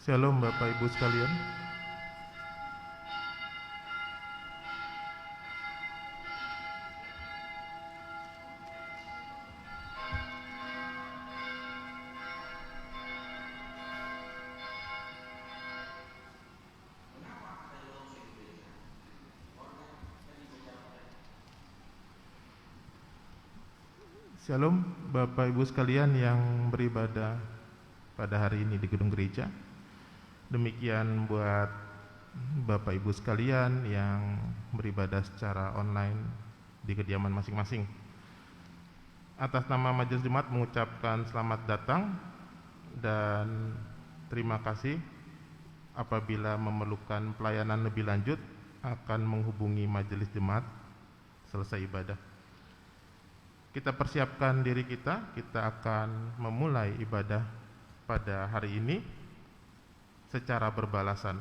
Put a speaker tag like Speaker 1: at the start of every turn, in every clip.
Speaker 1: Shalom Bapak Ibu sekalian. Shalom Bapak Ibu sekalian yang beribadah pada hari ini di gedung gereja. Demikian buat Bapak Ibu sekalian yang beribadah secara online di kediaman masing-masing. Atas nama Majelis Jemaat mengucapkan selamat datang dan terima kasih. Apabila memerlukan pelayanan lebih lanjut akan menghubungi Majelis Jemaat selesai ibadah. Kita persiapkan diri kita akan memulai ibadah pada hari ini secara berbalasan.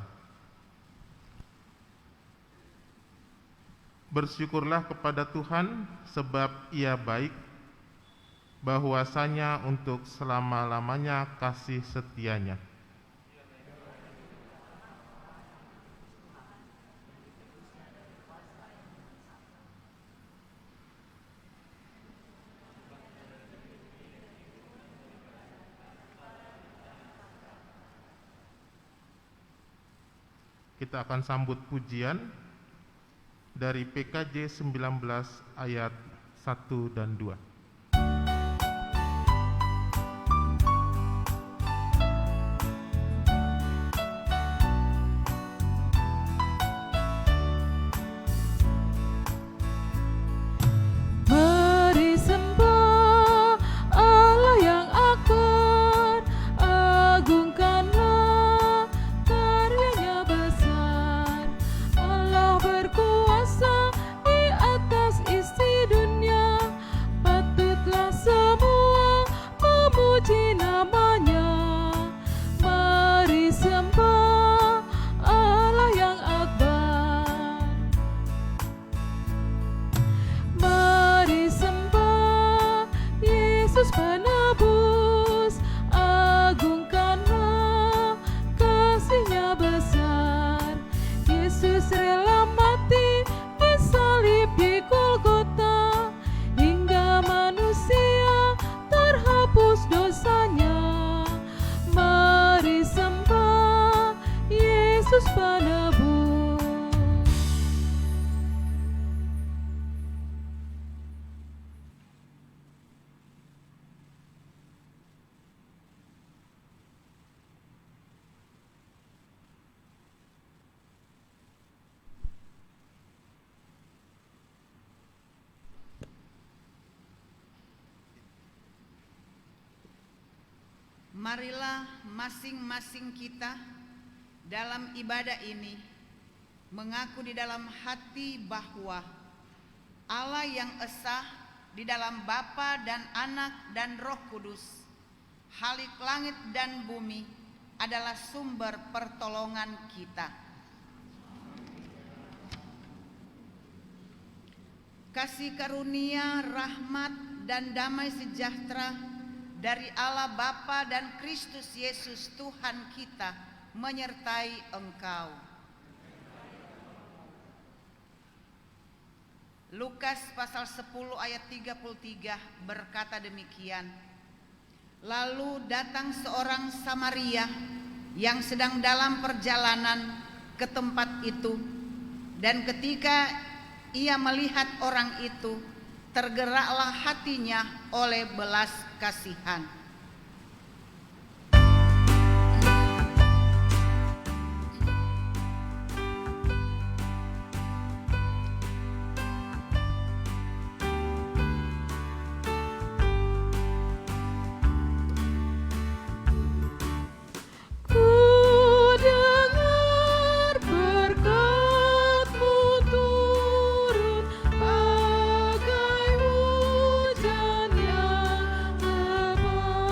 Speaker 1: Bersyukurlah kepada Tuhan sebab Ia baik, bahwasanya untuk selama-lamanya kasih setia-Nya. Kita akan sambut pujian dari PKJ 19 ayat 1 dan 2.
Speaker 2: Marilah masing-masing kita dalam ibadah ini mengaku di dalam hati bahwa Allah yang esa di dalam Bapa dan Anak dan Roh Kudus, Khalik langit dan bumi, adalah sumber pertolongan kita. Kasih karunia, rahmat, dan damai sejahtera dari Allah Bapa dan Kristus Yesus Tuhan kita menyertai engkau. Lukas pasal 10 ayat 33 berkata demikian. Lalu datang seorang Samaria yang sedang dalam perjalanan ke tempat itu, dan ketika ia melihat orang itu, tergeraklah hatinya oleh belas kasihan.
Speaker 3: Bagai hujan yang lebat.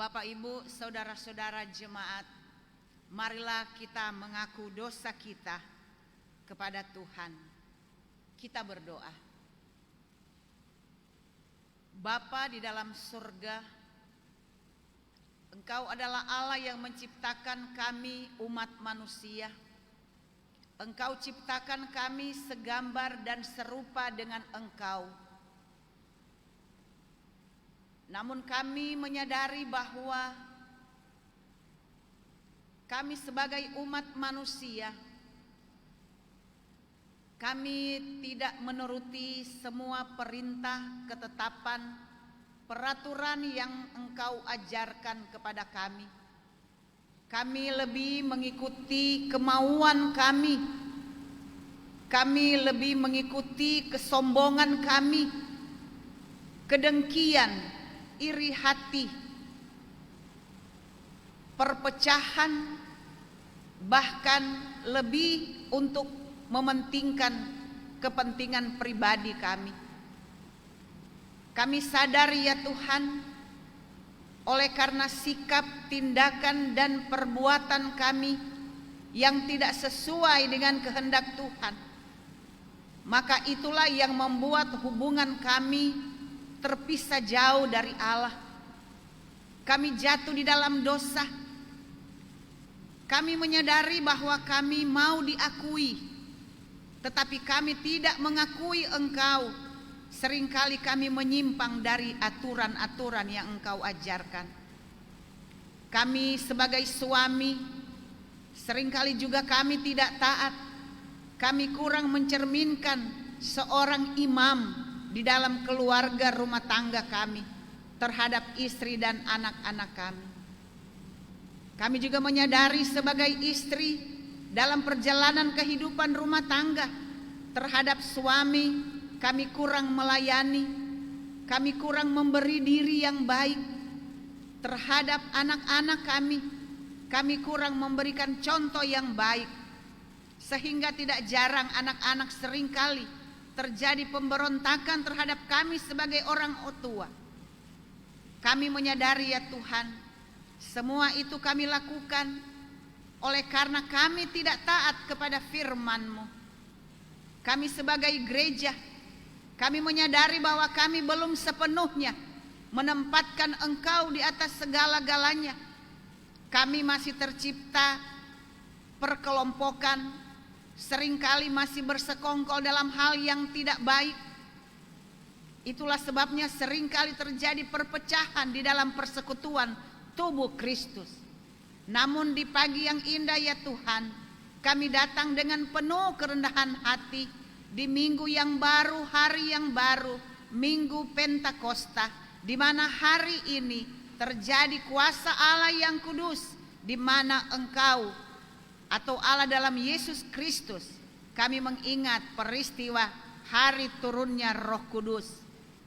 Speaker 2: Bapak, Ibu, saudara-saudara jemaat, marilah kita mengaku dosa kita kepada Tuhan. Kita berdoa. Bapa di dalam surga, Engkau adalah Allah yang menciptakan kami umat manusia. Engkau ciptakan kami segambar dan serupa dengan Engkau. Namun kami menyadari bahwa kami sebagai umat manusia, kami tidak menuruti semua perintah, ketetapan, peraturan yang Engkau ajarkan kepada kami. Kami lebih mengikuti kemauan kami. Kami lebih mengikuti kesombongan kami, kedengkian, iri hati, perpecahan, bahkan lebih untuk mementingkan kepentingan pribadi kami. Kami sadar ya Tuhan, oleh karena sikap, tindakan, dan perbuatan kami yang tidak sesuai dengan kehendak Tuhan, maka itulah yang membuat hubungan kami terpisah jauh dari Allah. Kami jatuh di dalam dosa. Kami menyadari bahwa kami mau diakui, tetapi kami tidak mengakui Engkau. Seringkali kami menyimpang dari aturan-aturan yang Engkau ajarkan. Kami sebagai suami, seringkali juga kami tidak taat. Kami kurang mencerminkan seorang imam di dalam keluarga rumah tangga kami terhadap istri dan anak-anak kami. Kami juga menyadari sebagai istri dalam perjalanan kehidupan rumah tangga terhadap suami, kami kurang melayani, kami kurang memberi diri yang baik terhadap anak-anak kami kurang memberikan contoh yang baik, sehingga tidak jarang anak-anak seringkali terjadi pemberontakan terhadap kami sebagai orang tua. Kami menyadari ya Tuhan, semua itu kami lakukan oleh karena kami tidak taat kepada firman-Mu. Kami sebagai gereja, kami menyadari bahwa kami belum sepenuhnya menempatkan Engkau di atas segala-galanya. Kami masih tercipta perkelompokan, seringkali masih bersekongkol dalam hal yang tidak baik. Itulah sebabnya seringkali terjadi perpecahan di dalam persekutuan tubuh Kristus. Namun di pagi yang indah ya Tuhan, kami datang dengan penuh kerendahan hati di minggu yang baru, hari yang baru, Minggu Pentakosta, di mana hari ini terjadi kuasa Allah yang kudus, di mana Engkau atau Allah dalam Yesus Kristus, kami mengingat peristiwa hari turunnya Roh Kudus.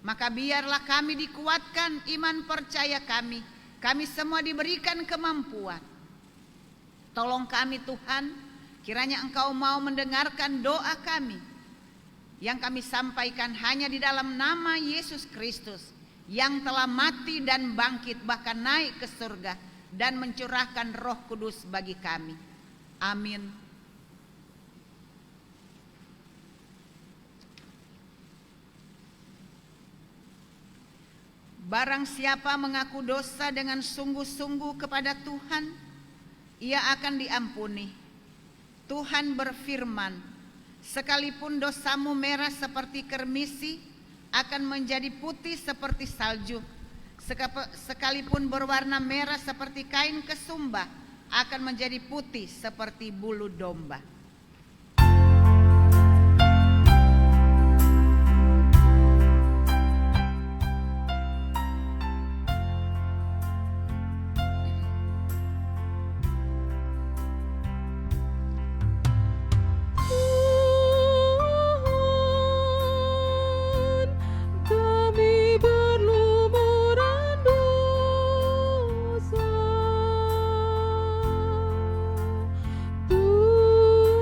Speaker 2: Maka biarlah kami dikuatkan iman percaya kami semua diberikan kemampuan. Tolong kami Tuhan, kiranya Engkau mau mendengarkan doa kami yang kami sampaikan hanya di dalam nama Yesus Kristus yang telah mati dan bangkit, bahkan naik ke surga dan mencurahkan Roh Kudus bagi kami. Amin. Barang siapa mengaku dosa dengan sungguh-sungguh kepada Tuhan, ia akan diampuni. Tuhan berfirman, sekalipun dosamu merah seperti kermisi, akan menjadi putih seperti salju. Sekalipun berwarna merah seperti kain kesumba, akan menjadi putih seperti bulu domba.
Speaker 3: Tuhan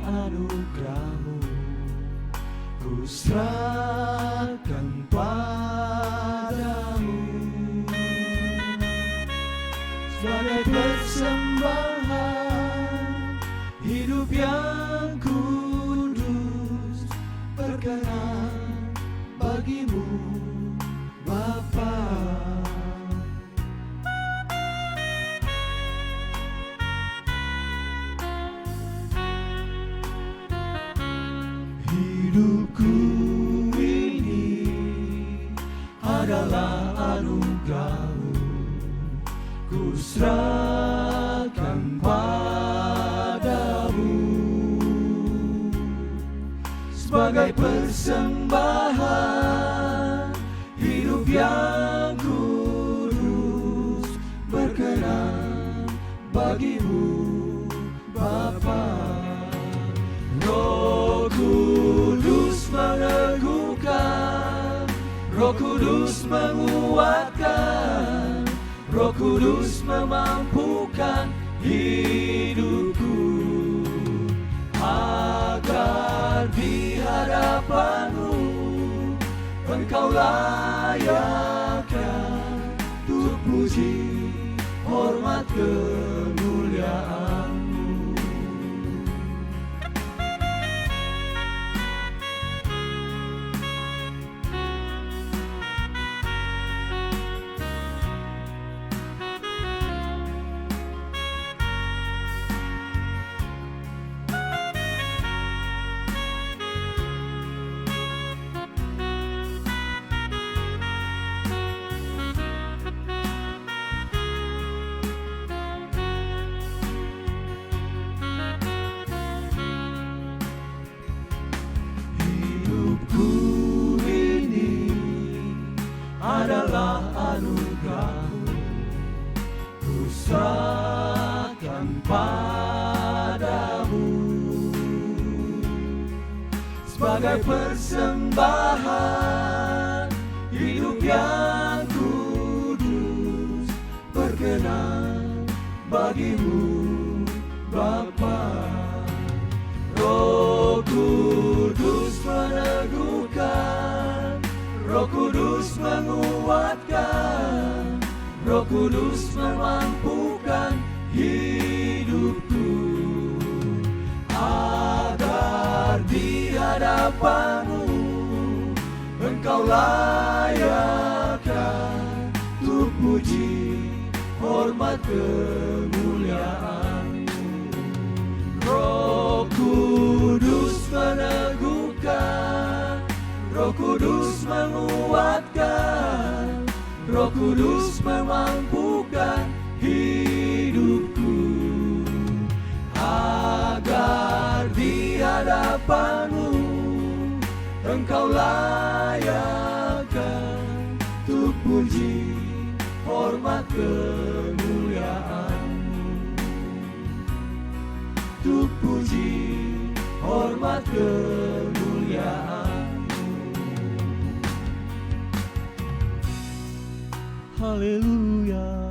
Speaker 3: anugerah-Mu, ku serahkan padamu sebagai persembahan hidup yang kudus, berkenan bagi-Mu Bapa. Hidupku ini adalah anugerah-Mu, ku serahkan padamu sebagai persembahan hidup yang kudus, berkenan bagi-Mu Bapa. Roh Kudus meneguhkan, Roh Kudus menguatkan, Roh Kudus memampukan hidupku, agar di hadapan-Mu Engkau layakkan untuk puji, hormat, kemuliaan. Adalah anugerah-Mu, ku serahkan padamu sebagai persembahan hidup yang kudus, berkenan bagi-Mu Bapa. Roh Kudus meneguhkan, Roh Kudus menguatkan, Roh Kudus memampukan hidupku, agar di hadapan-Mu Engkau layakkan untuk puji, hormat, kemuliaan-Mu. Roh Kudus meneguhkan, Roh Kudus menguatkan, Roh Kudus memampukan hidupku, agar di hadapan-Mu Engkau layakkan untuk puji, hormat, kemuliaan-Mu, untuk puji, hormat, kemuliaan.
Speaker 4: Haleluya,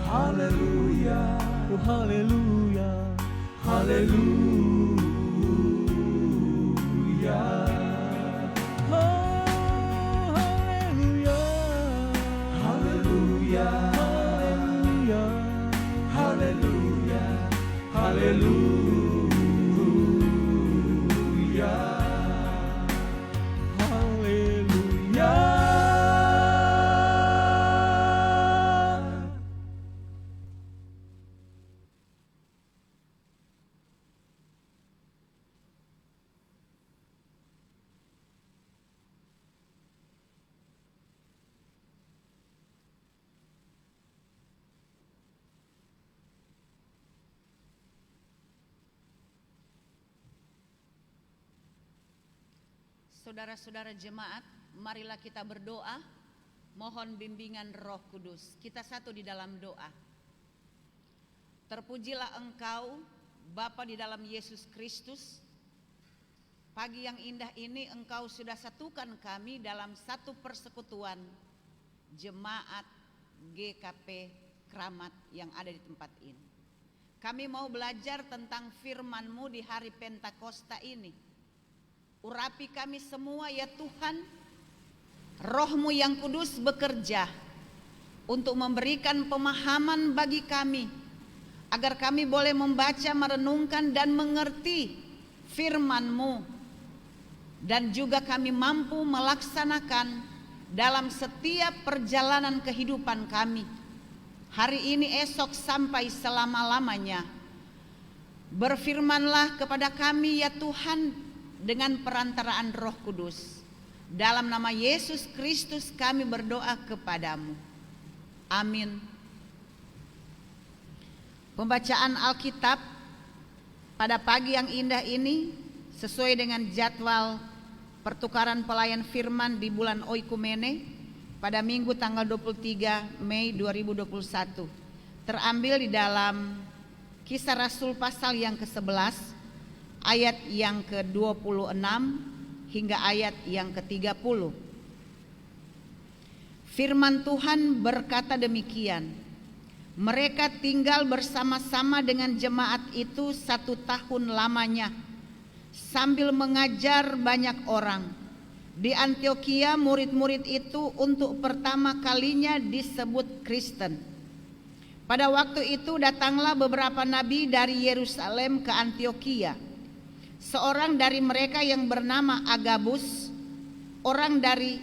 Speaker 3: Haleluya,
Speaker 4: oh haleluya,
Speaker 3: haleluya,
Speaker 4: oh haleluya,
Speaker 3: haleluya,
Speaker 4: haleluya,
Speaker 3: haleluya, haleluya, haleluya.
Speaker 2: Saudara-saudara jemaat, marilah kita berdoa, mohon bimbingan Roh Kudus. Kita satu di dalam doa. Terpujilah Engkau, Bapa di dalam Yesus Kristus. Pagi yang indah ini Engkau sudah satukan kami dalam satu persekutuan jemaat GKP Kramat yang ada di tempat ini. Kami mau belajar tentang firman-Mu di hari Pentakosta ini. Urapi kami semua ya Tuhan. Roh-Mu yang kudus bekerja untuk memberikan pemahaman bagi kami, agar kami boleh membaca, merenungkan dan mengerti firman-Mu, dan juga kami mampu melaksanakan dalam setiap perjalanan kehidupan kami, hari ini, esok, sampai selama-lamanya. Berfirmanlah kepada kami ya Tuhan dengan perantaraan Roh Kudus. Dalam nama Yesus Kristus kami berdoa kepadamu. Amin. Pembacaan Alkitab pada pagi yang indah ini sesuai dengan jadwal pertukaran pelayan firman di bulan Oikumene pada Minggu tanggal 23 Mei 2021. Terambil di dalam Kisah Rasul pasal yang ke-11 ayat yang ke-26 hingga ayat yang ke-30. Firman Tuhan berkata demikian. Mereka tinggal bersama-sama dengan jemaat itu 1 tahun lamanya, sambil mengajar banyak orang. Di Antiokhia murid-murid itu untuk pertama kalinya disebut Kristen. Pada waktu itu datanglah beberapa nabi dari Yerusalem ke Antiokhia. Seorang dari mereka yang bernama Agabus, orang dari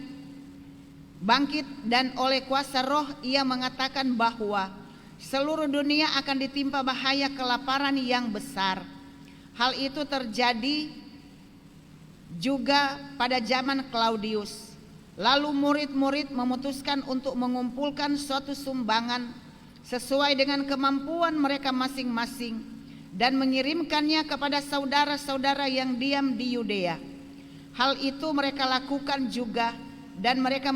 Speaker 2: bangkit, dan oleh kuasa roh ia mengatakan bahwa seluruh dunia akan ditimpa bahaya kelaparan yang besar. Hal itu terjadi juga pada zaman Claudius. Lalu murid-murid memutuskan untuk mengumpulkan suatu sumbangan sesuai dengan kemampuan mereka masing-masing dan mengirimkannya kepada saudara-saudara yang diam di Yudea. Hal itu mereka lakukan juga, dan mereka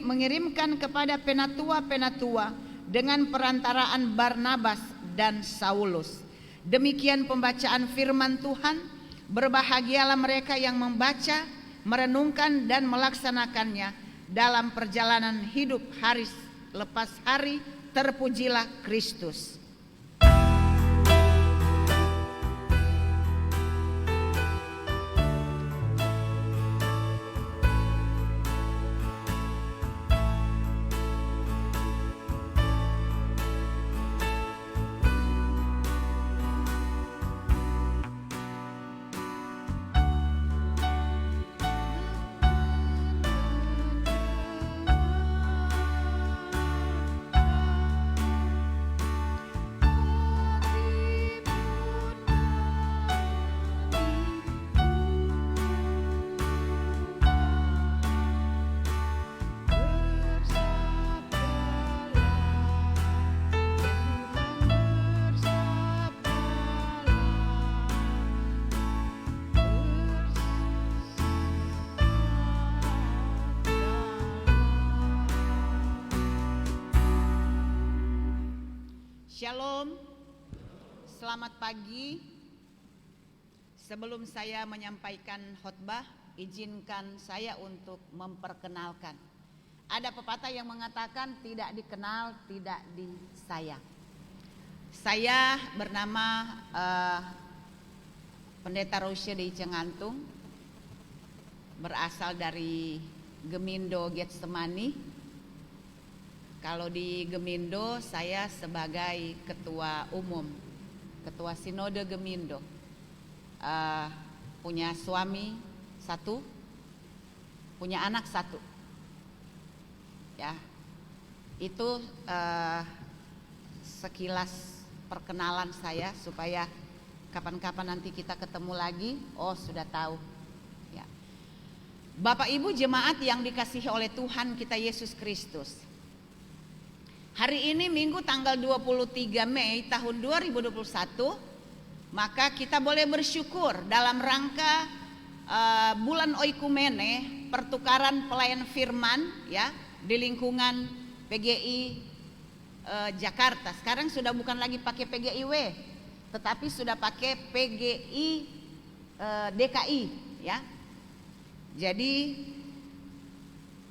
Speaker 2: mengirimkan kepada penatua-penatua dengan perantaraan Barnabas dan Saulus. Demikian pembacaan firman Tuhan. Berbahagialah mereka yang membaca, merenungkan dan melaksanakannya dalam perjalanan hidup hari lepas hari. Terpujilah Kristus. Shalom, selamat pagi. Sebelum saya menyampaikan khotbah, izinkan saya untuk memperkenalkan. Ada pepatah yang mengatakan tidak dikenal, tidak disayang. Saya bernama Pendeta Rosia Dei Cengantung, berasal dari Gemindo Getsemani. Kalau di Gemindo saya sebagai ketua umum, ketua sinode Gemindo. Punya suami 1, punya anak 1. Ya, itu sekilas perkenalan saya supaya kapan-kapan nanti kita ketemu lagi, oh sudah tahu. Ya. Bapak Ibu jemaat yang dikasihi oleh Tuhan kita Yesus Kristus. Hari ini Minggu tanggal 23 Mei tahun 2021, maka kita boleh bersyukur dalam rangka bulan Oikumene, pertukaran pelayan firman ya di lingkungan PGI Jakarta. Sekarang sudah bukan lagi pakai PGIW, tetapi sudah pakai PGI DKI ya. Jadi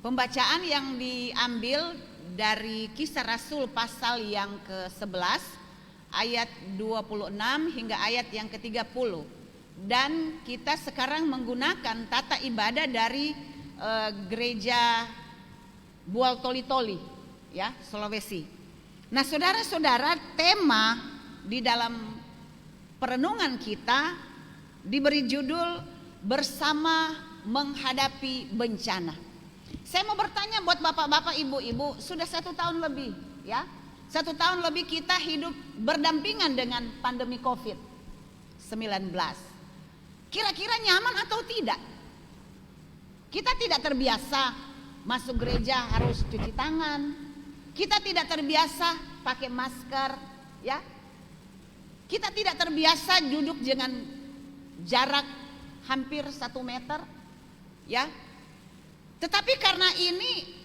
Speaker 2: pembacaan yang diambil dari Kisah Rasul pasal yang ke-11 ayat 26 hingga ayat yang ke-30. Dan kita sekarang menggunakan tata ibadah dari gereja Bual Toli-Toli, ya, Sulawesi. Nah, saudara-saudara, tema di dalam perenungan kita diberi judul bersama menghadapi bencana. Saya mau bertanya buat bapak-bapak, ibu-ibu, sudah 1 tahun lebih, ya, 1 tahun lebih kita hidup berdampingan dengan pandemi COVID-19. Kira-kira nyaman atau tidak? Kita tidak terbiasa masuk gereja harus cuci tangan. Kita tidak terbiasa pakai masker, ya. Kita tidak terbiasa duduk dengan jarak hampir 1 meter, ya. Tetapi karena ini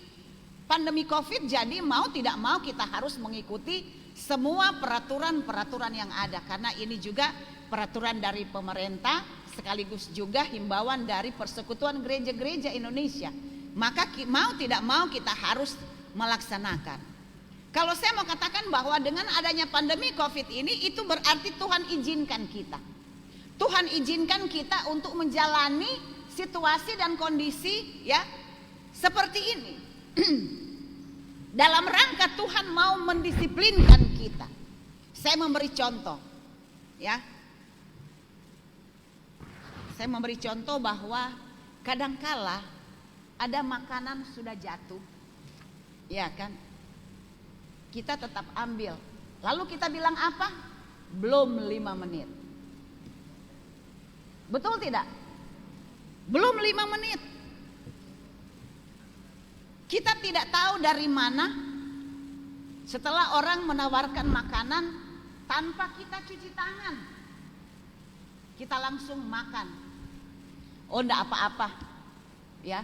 Speaker 2: pandemi COVID, jadi mau tidak mau kita harus mengikuti semua peraturan-peraturan yang ada. Karena ini juga peraturan dari pemerintah, sekaligus juga himbauan dari Persekutuan Gereja-Gereja Indonesia. Maka mau tidak mau kita harus melaksanakan. Kalau saya mau katakan bahwa dengan adanya pandemi COVID ini, itu berarti Tuhan izinkan kita. Tuhan izinkan kita untuk menjalani situasi dan kondisi, ya, seperti ini. Dalam rangka Tuhan mau mendisiplinkan kita. Saya memberi contoh, ya. Saya memberi contoh bahwa kadangkala ada makanan sudah jatuh, ya kan? Kita tetap ambil. Lalu kita bilang apa? Belum 5 menit. Betul tidak? Belum 5 menit. Kita tidak tahu dari mana setelah orang menawarkan makanan tanpa kita cuci tangan, kita langsung makan. Oh, enggak apa-apa, ya.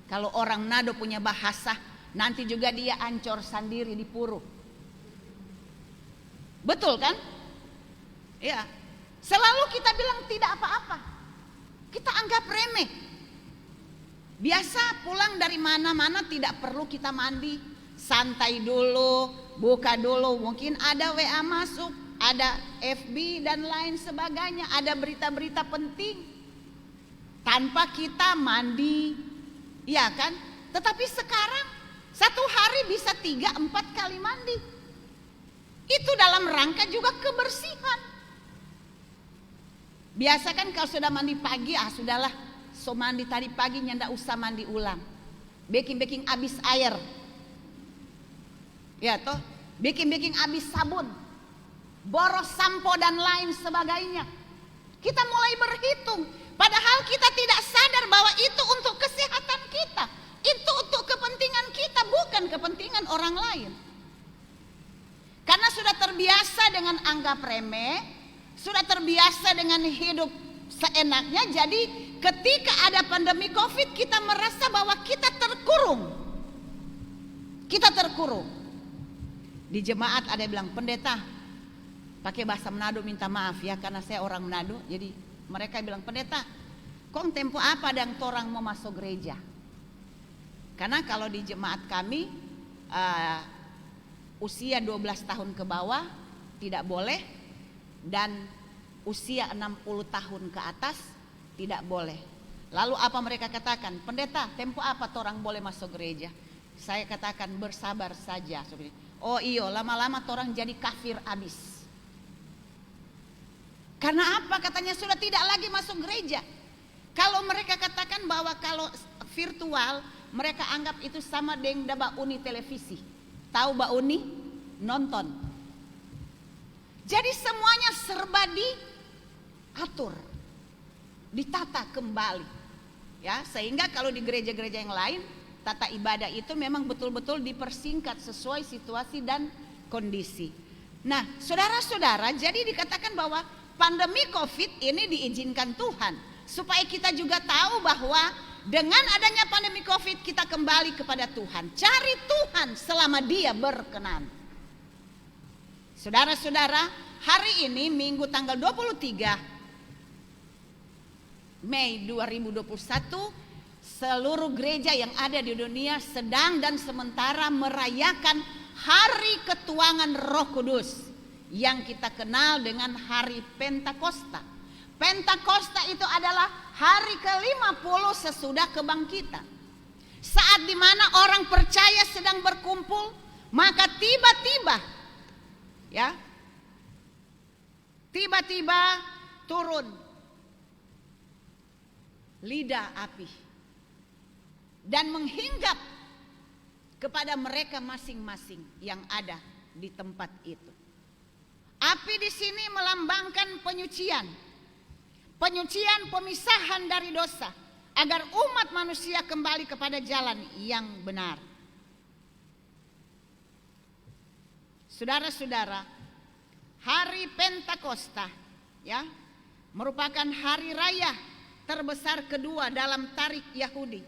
Speaker 2: Kalau orang Nado punya bahasa, nanti juga dia ancor sendiri di puru. Betul kan? Ya. Selalu kita bilang tidak apa-apa. Kita anggap remeh. Biasa pulang dari mana-mana tidak perlu kita mandi, santai dulu, buka dulu, mungkin ada WA masuk, ada FB dan lain sebagainya, ada berita-berita penting. Tanpa kita mandi, ya kan? Tetapi sekarang 1 hari bisa 3-4 kali mandi. Itu dalam rangka juga kebersihan. Biasa kan kalau sudah mandi pagi, sudahlah, so mandi tadi pagi, ndak usah mandi ulang. Baking habis air, ya toh, baking habis sabun, boros sampo dan lain sebagainya. Kita mulai berhitung, padahal kita tidak sadar bahwa itu untuk kesehatan kita, itu untuk kepentingan kita, bukan kepentingan orang lain. Karena sudah terbiasa dengan anggap remeh, sudah terbiasa dengan hidup seenaknya, jadi ketika ada pandemi COVID kita merasa bahwa kita terkurung. Kita terkurung. Di jemaat ada yang bilang, pendeta, pakai bahasa Manado, minta maaf ya karena saya orang Manado. Jadi mereka bilang, pendeta, kong tempo apa dan torang mau masuk gereja? Karena kalau di jemaat kami usia 12 tahun ke bawah tidak boleh, dan usia 60 tahun ke atas tidak boleh. Lalu apa mereka katakan? Pendeta, tempo apa torang boleh masuk gereja? Saya katakan bersabar saja. Oh iyo, lama-lama torang jadi kafir abis. Karena apa? Katanya sudah tidak lagi masuk gereja. Kalau mereka katakan bahwa kalau virtual, mereka anggap itu sama dengan bauni televisi. Tahu bauni? Nonton. Jadi semuanya serba diatur, ditata kembali, ya, sehingga kalau di gereja-gereja yang lain tata ibadah itu memang betul-betul dipersingkat sesuai situasi dan kondisi. Nah, saudara-saudara, jadi dikatakan bahwa pandemi COVID ini diizinkan Tuhan supaya kita juga tahu bahwa dengan adanya pandemi COVID kita kembali kepada Tuhan, cari Tuhan selama Dia berkenan. Saudara-saudara, hari ini Minggu tanggal 23 Mei 2021, seluruh gereja yang ada di dunia sedang dan sementara merayakan Hari Ketuanan Roh Kudus yang kita kenal dengan hari Pentakosta. Pentakosta itu adalah hari ke-50 sesudah kebangkitan. Saat dimana orang percaya sedang berkumpul, maka tiba-tiba turun lidah api dan menghinggap kepada mereka masing-masing yang ada di tempat itu. Api di sini melambangkan penyucian pemisahan dari dosa, agar umat manusia kembali kepada jalan yang benar. Saudara-saudara, hari Pentakosta merupakan hari raya terbesar kedua dalam tarikh Yahudi.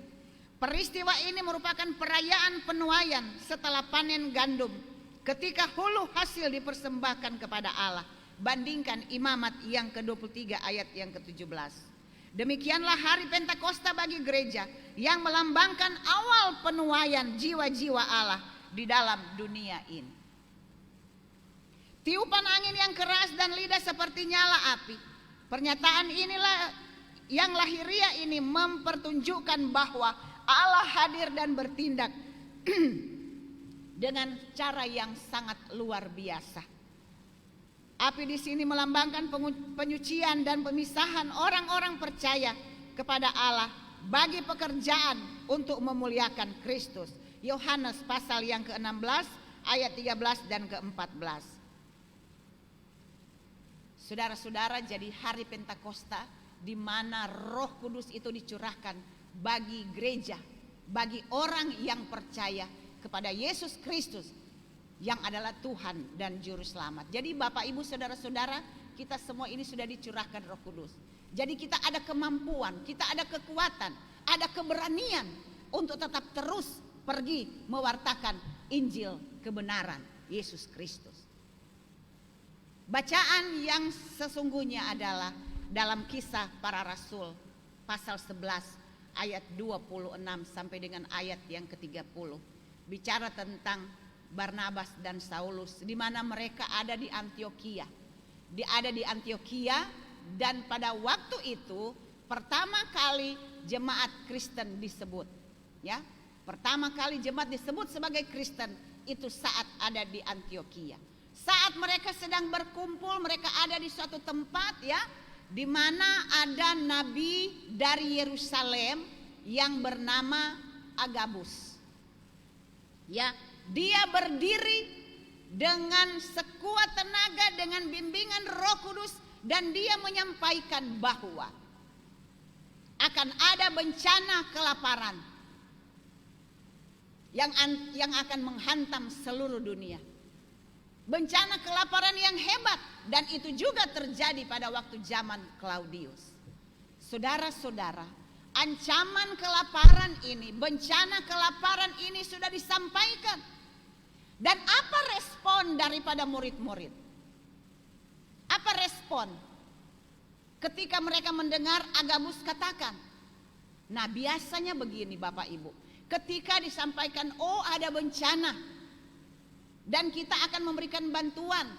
Speaker 2: Peristiwa ini merupakan perayaan penuaian setelah panen gandum, ketika hulu hasil dipersembahkan kepada Allah. Bandingkan Imamat yang ke-23 ayat yang ke-17. Demikianlah hari Pentakosta bagi gereja, yang melambangkan awal penuaian jiwa-jiwa Allah di dalam dunia ini. Tiupan angin yang keras dan lidah seperti nyala api. Pernyataan inilah yang lahiriah ini mempertunjukkan bahwa Allah hadir dan bertindak dengan cara yang sangat luar biasa. Api di sini melambangkan penyucian dan pemisahan orang-orang percaya kepada Allah bagi pekerjaan untuk memuliakan Kristus. Yohanes pasal yang ke-16 ayat 13 dan ke-14. Saudara-saudara, jadi hari Pentakosta di mana Roh Kudus itu dicurahkan bagi gereja, bagi orang yang percaya kepada Yesus Kristus yang adalah Tuhan dan Juru Selamat. Jadi Bapak Ibu Saudara-saudara, kita semua ini sudah dicurahkan Roh Kudus. Jadi kita ada kemampuan, kita ada kekuatan, ada keberanian untuk tetap terus pergi mewartakan Injil kebenaran Yesus Kristus. Bacaan yang sesungguhnya adalah dalam Kisah Para Rasul pasal 11 ayat 26 sampai dengan ayat yang ke-30. Bicara tentang Barnabas dan Saulus, di mana mereka ada di Antiokhia. Dan pada waktu itu pertama kali jemaat Kristen disebut, pertama kali jemaat disebut sebagai Kristen itu saat ada di Antiokhia. Saat mereka sedang berkumpul, mereka ada di suatu tempat di mana ada nabi dari Yerusalem yang bernama Agabus. Dia berdiri dengan sekuat tenaga dengan bimbingan Roh Kudus, dan dia menyampaikan bahwa akan ada bencana kelaparan yang akan menghantam seluruh dunia. Bencana kelaparan yang hebat, dan itu juga terjadi pada waktu zaman Claudius. Saudara-saudara, ancaman kelaparan ini, bencana kelaparan ini sudah disampaikan. Dan apa respon daripada murid-murid? Apa respon ketika mereka mendengar Agabus katakan? Nah, biasanya begini Bapak Ibu, ketika disampaikan ada bencana dan kita akan memberikan bantuan,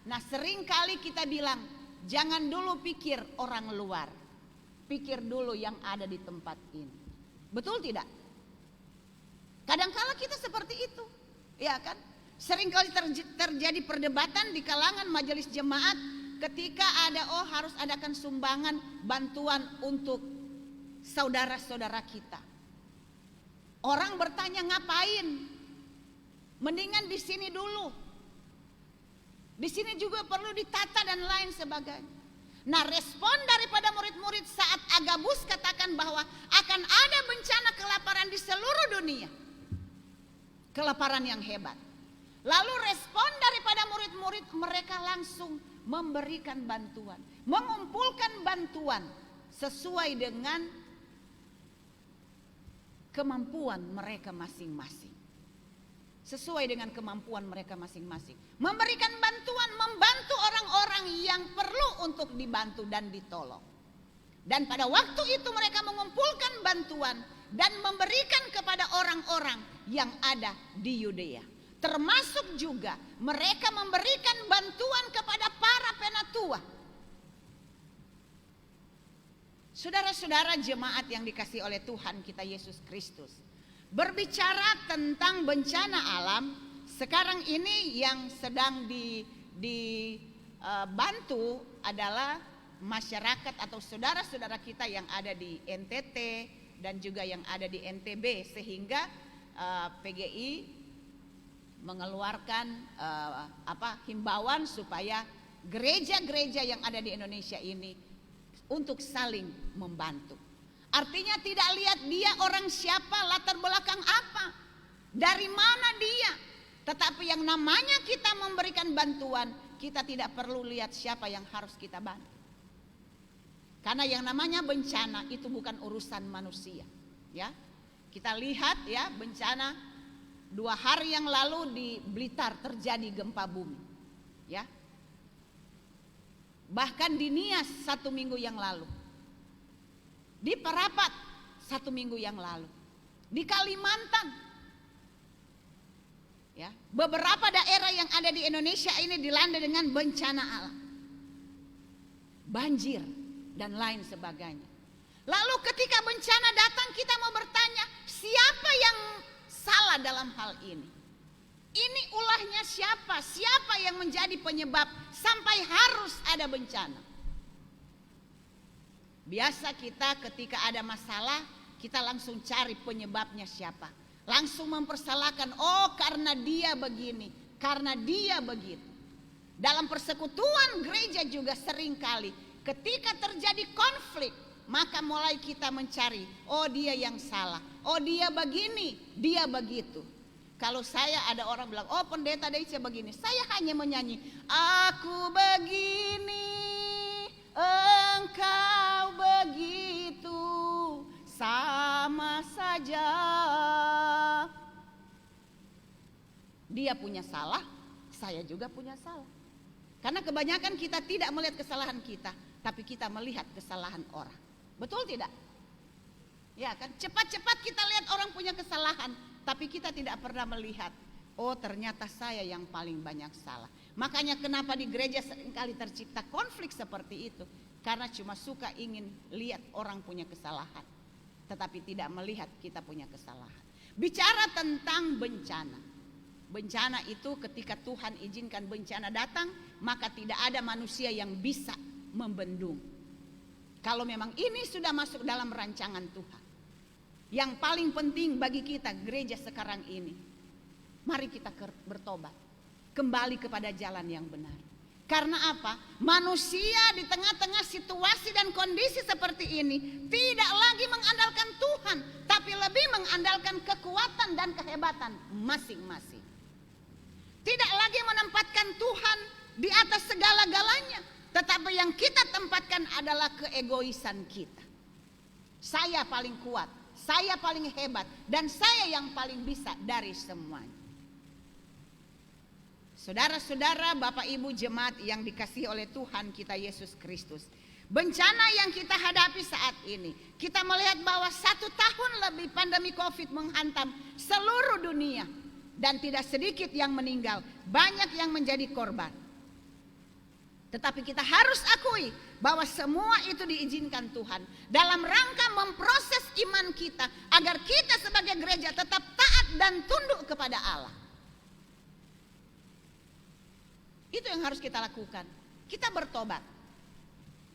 Speaker 2: nah seringkali kita bilang jangan dulu pikir orang luar, pikir dulu yang ada di tempat ini. Betul tidak? Kadangkala kita seperti itu, ya kan? Seringkali terjadi perdebatan di kalangan majelis jemaat ketika ada harus adakan sumbangan bantuan untuk saudara-saudara kita. Orang bertanya ngapain? Mendingan di sini dulu. Di sini juga perlu ditata dan lain sebagainya. Nah, respon daripada murid-murid saat Agabus katakan bahwa akan ada bencana kelaparan di seluruh dunia. Kelaparan yang hebat. Lalu respon daripada murid-murid, mereka langsung memberikan bantuan, mengumpulkan bantuan sesuai dengan kemampuan mereka masing-masing. Sesuai dengan kemampuan mereka masing-masing. Memberikan bantuan, membantu orang-orang yang perlu untuk dibantu dan ditolong. Dan pada waktu itu mereka mengumpulkan bantuan dan memberikan kepada orang-orang yang ada di Yudea. termasuk juga mereka memberikan bantuan kepada para penatua. Saudara-saudara jemaat yang dikasihi oleh Tuhan kita Yesus Kristus, berbicara tentang bencana alam, sekarang ini yang sedang dibantu adalah masyarakat atau saudara-saudara kita yang ada di NTT dan juga yang ada di NTB, sehingga PGI mengeluarkan himbauan supaya gereja-gereja yang ada di Indonesia ini untuk saling membantu. Artinya tidak lihat dia orang siapa, latar belakang apa, dari mana dia. Tetapi yang namanya kita memberikan bantuan, kita tidak perlu lihat siapa yang harus kita bantu. Karena yang namanya bencana itu bukan urusan manusia, ya. Kita lihat ya, bencana 2 hari yang lalu di Blitar terjadi gempa bumi, ya. Bahkan di Nias 1 minggu yang lalu, di Parapat 1 minggu yang lalu, di Kalimantan, ya, beberapa daerah yang ada di Indonesia ini dilanda dengan bencana alam, banjir dan lain sebagainya. Lalu ketika bencana datang, kita mau bertanya, siapa yang salah dalam hal ini? Ini ulahnya siapa? Siapa yang menjadi penyebab sampai harus ada bencana? Biasa kita ketika ada masalah, kita langsung cari penyebabnya siapa. Langsung mempersalahkan, oh karena dia begini, karena dia begitu. Dalam persekutuan gereja juga seringkali ketika terjadi konflik, maka mulai kita mencari, oh dia yang salah, oh dia begini, dia begitu. Kalau saya ada orang bilang, oh pendeta Deica begini, saya hanya menyanyi, aku begini, engkau begitu, sama saja. Dia punya salah, saya juga punya salah. Karena kebanyakan kita tidak melihat kesalahan kita, tapi kita melihat kesalahan orang. Betul tidak? Ya kan, cepat-cepat kita lihat orang punya kesalahan, tapi kita tidak pernah melihat, oh ternyata saya yang paling banyak salah. Makanya kenapa di gereja seringkali tercipta konflik seperti itu, karena cuma suka ingin lihat orang punya kesalahan, tetapi tidak melihat kita punya kesalahan. Bicara tentang bencana, bencana itu ketika Tuhan izinkan bencana datang, maka tidak ada manusia yang bisa membendung. Kalau memang ini sudah masuk dalam rancangan Tuhan, yang paling penting bagi kita gereja sekarang ini, mari kita bertobat, kembali kepada jalan yang benar. Karena apa? Manusia di tengah-tengah situasi dan kondisi seperti ini tidak lagi mengandalkan Tuhan, tapi lebih mengandalkan kekuatan dan kehebatan masing-masing. Tidak lagi menempatkan Tuhan di atas segala-galanya, tetapi yang kita tempatkan adalah keegoisan kita. Saya paling kuat, saya paling hebat, dan saya yang paling bisa dari semuanya. Saudara-saudara, Bapak Ibu jemaat yang dikasihi oleh Tuhan kita Yesus Kristus, bencana yang kita hadapi saat ini, kita melihat bahwa 1 tahun lebih pandemi COVID menghantam seluruh dunia, dan tidak sedikit yang meninggal, banyak yang menjadi korban. Tetapi kita harus akui bahwa semua itu diizinkan Tuhan dalam rangka memproses iman kita, agar kita sebagai gereja tetap taat dan tunduk kepada Allah. Itu yang harus kita lakukan. Kita bertobat,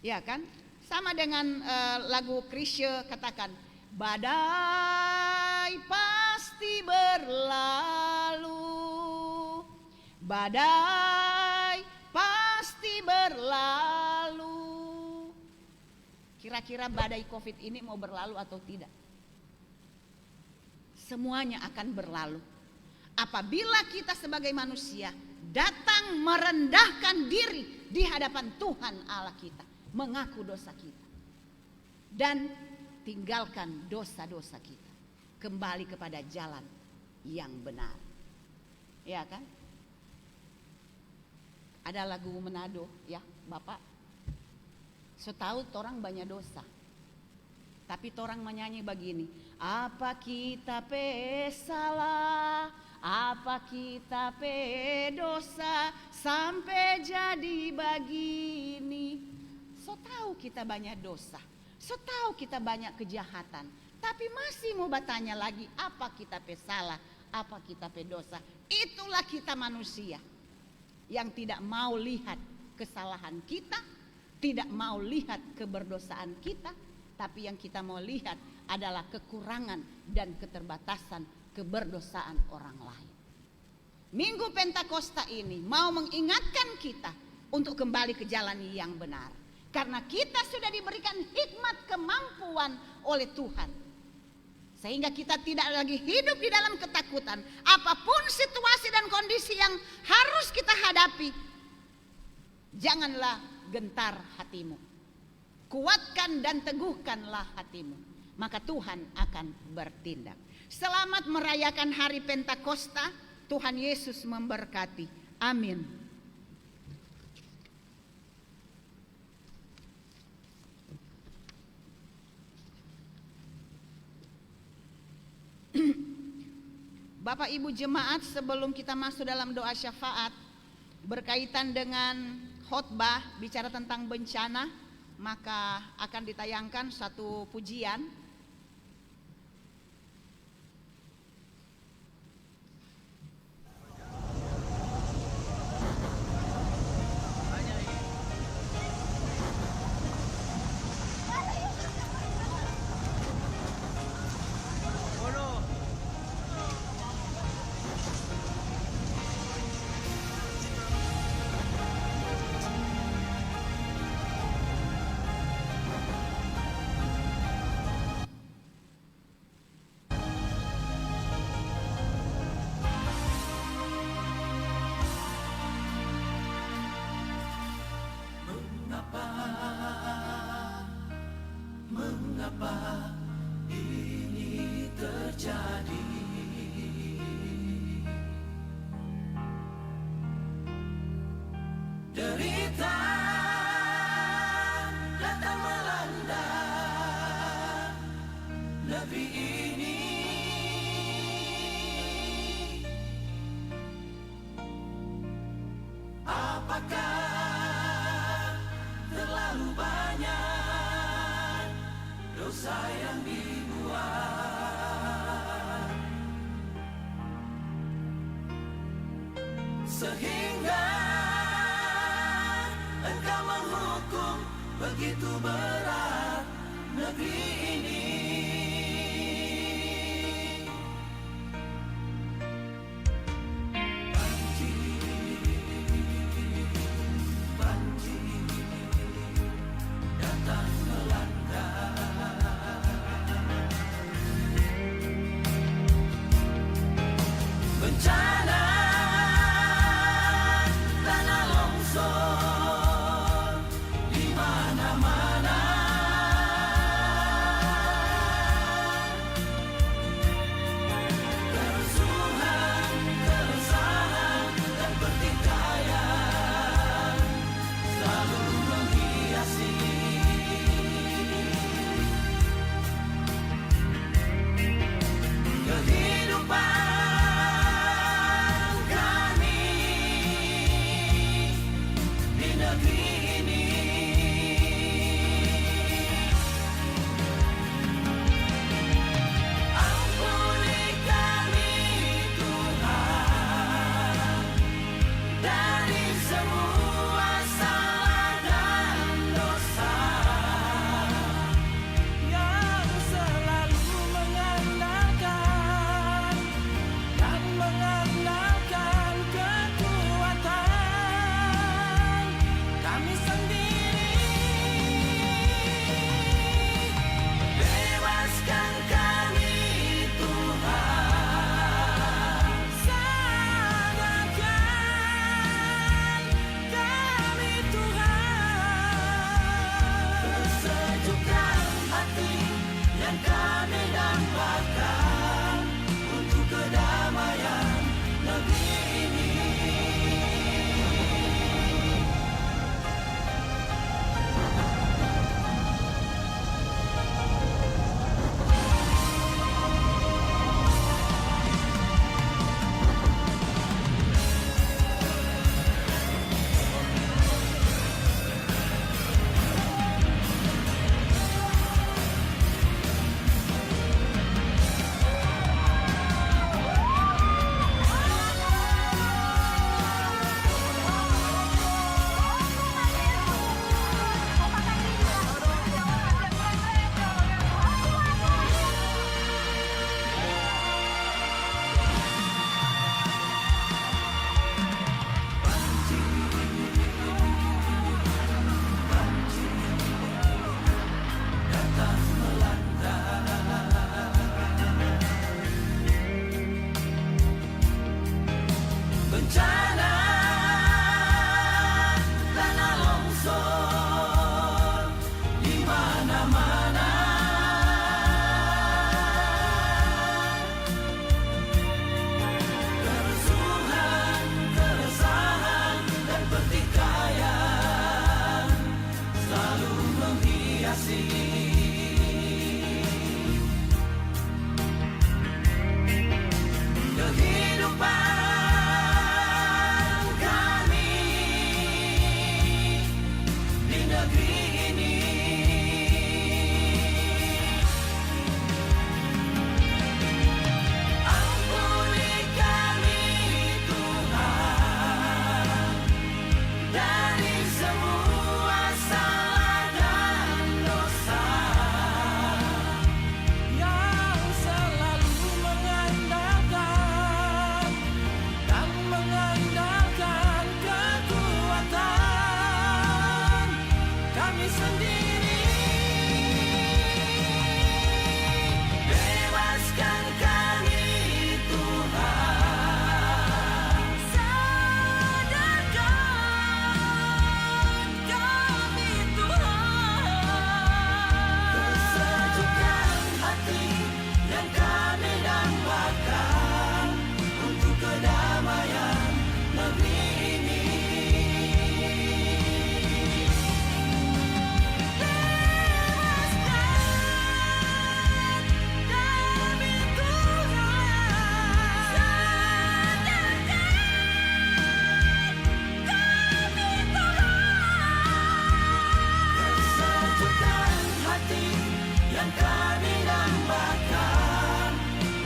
Speaker 2: ya kan? Sama dengan lagu Chrisye katakan, badai pasti berlalu, badai pasti berlalu. Kira-kira badai COVID ini mau berlalu atau tidak? Semuanya akan berlalu apabila kita sebagai manusia datang merendahkan diri di hadapan Tuhan Allah kita, mengaku dosa kita, dan tinggalkan dosa-dosa kita, kembali kepada jalan yang benar. Ya kan? Ada lagu Manado ya Bapak, so tahu torang banyak dosa, tapi torang menyanyi begini, apa kita pe salah, Apa kita pe dosa sampai jadi begini? So tahu kita banyak dosa, so tahu kita banyak kejahatan, tapi masih mau bertanya lagi apa kita pe salah, apa kita pe dosa. Itulah kita manusia yang tidak mau lihat kesalahan kita, tidak mau lihat keberdosaan kita, tapi yang kita mau lihat adalah kekurangan dan keterbatasan keberdosaan orang lain. Minggu Pentakosta ini mau mengingatkan kita untuk kembali ke jalan yang benar. Karena kita sudah diberikan hikmat kemampuan oleh Tuhan. Sehingga kita tidak lagi hidup di dalam ketakutan. Apapun situasi dan kondisi yang harus kita hadapi, janganlah gentar hatimu. Kuatkan dan teguhkanlah hatimu. Maka Tuhan akan bertindak. Selamat merayakan hari Pentakosta. Tuhan Yesus memberkati. Amin. Bapak Ibu jemaat, sebelum kita masuk dalam doa syafaat berkaitan dengan khotbah bicara tentang bencana, maka akan ditayangkan satu pujian.
Speaker 3: Mengapa ini terjadi? Derita datang melanda negeri ini. Apakah terlalu banyak dosa yang dibuat sehingga Engkau menghukum begitu berat negeri ini? Banjir datang melanda bencana tanah longsor di mana-mana. Kerusuhan, keresahan dan pertikaian selalu menghiasi kehidupan kami di negeri ini. Ampuni kami Tuhan dari semua salah dan dosa yang selalu mengandalkan dan mengandalkan kekuatan kami sendiri. Bebaskan kami Tuhan, sadarkan kami Tuhan, persejukkan hati yang kami dambakan untuk kedamaian negeri ini. yang kami dambakan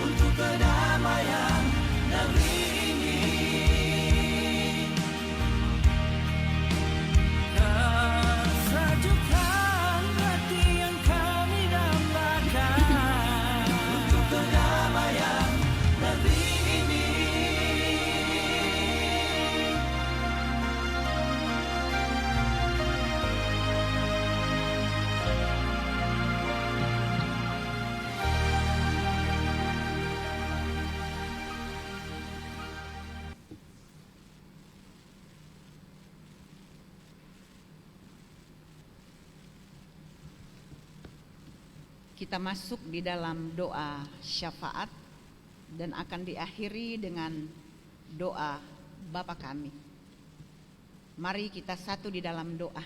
Speaker 3: untuk kedamaian negeri ini. Kesejukkan hati yang kami dambakan untuk kedamaian negeri ini.
Speaker 2: Kita masuk di dalam doa syafaat dan akan diakhiri dengan doa Bapa kami. Mari kita satu di dalam doa.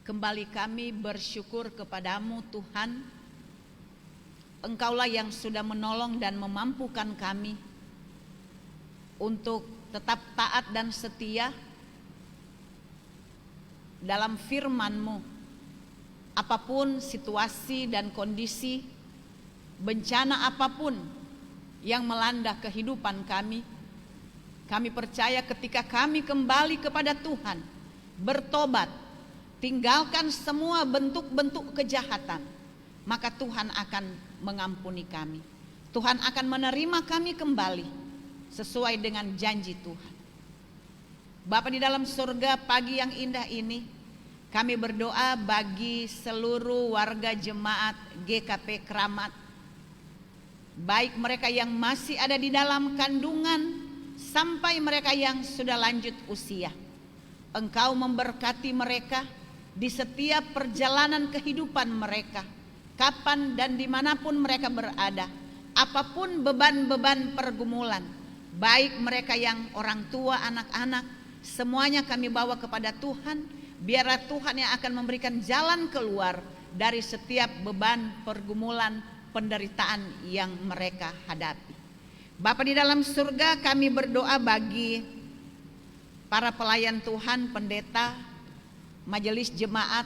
Speaker 2: Kembali kami bersyukur kepadamu Tuhan. Engkaulah yang sudah menolong dan memampukan kami untuk tetap taat dan setia dalam firman-Mu. Apapun situasi dan kondisi, bencana apapun yang melanda kehidupan kami percaya ketika kami kembali kepada Tuhan, bertobat, tinggalkan semua bentuk-bentuk kejahatan, maka Tuhan akan mengampuni kami. Tuhan akan menerima kami kembali sesuai dengan janji Tuhan. Bapa di dalam surga, pagi yang indah ini kami berdoa bagi seluruh warga jemaat GKP Kramat, baik mereka yang masih ada di dalam kandungan sampai mereka yang sudah lanjut usia. Engkau memberkati mereka di setiap perjalanan kehidupan mereka, kapan dan dimanapun mereka berada. Apapun beban-beban pergumulan, baik mereka yang orang tua, anak-anak, semuanya kami bawa kepada Tuhan. Biarlah Tuhan yang akan memberikan jalan keluar dari setiap beban, pergumulan, penderitaan yang mereka hadapi. Bapa di dalam surga, kami berdoa bagi para pelayan Tuhan, pendeta, majelis jemaat,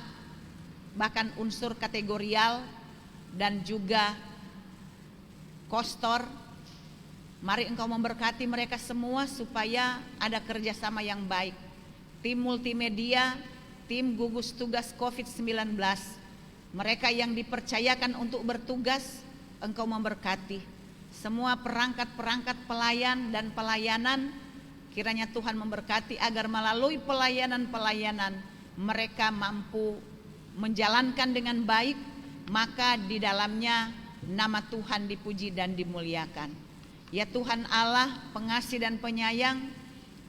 Speaker 2: bahkan unsur kategorial dan juga kostor. Mari Engkau memberkati mereka semua supaya ada kerjasama yang baik. Tim multimedia, tim gugus tugas COVID-19, mereka yang dipercayakan untuk bertugas, Engkau memberkati. Semua perangkat-perangkat pelayan dan pelayanan, kiranya Tuhan memberkati agar melalui pelayanan-pelayanan mereka mampu menjalankan dengan baik, maka di dalamnya nama Tuhan dipuji dan dimuliakan. Ya Tuhan Allah, pengasih dan penyayang,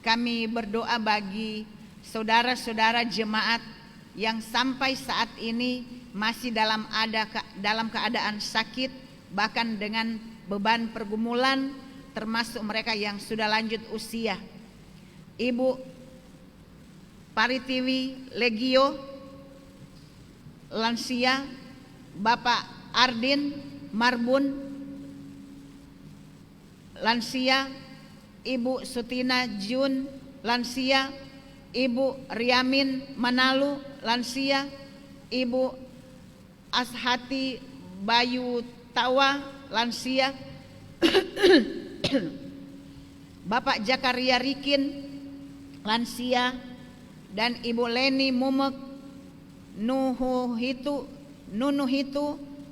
Speaker 2: kami berdoa bagi saudara-saudara jemaat yang sampai saat ini masih dalam keadaan sakit, bahkan dengan beban pergumulan, termasuk mereka yang sudah lanjut usia. Ibu Paritiwi Legio, lansia, Bapak Ardin Marbun, lansia, Ibu Sutina Jun, lansia, Ibu Riamin Manalu, lansia, Ibu Ashati Bayu Tawa, lansia, Bapak Jakaria Rikin, lansia, dan Ibu Leni Mumek Nunuhitu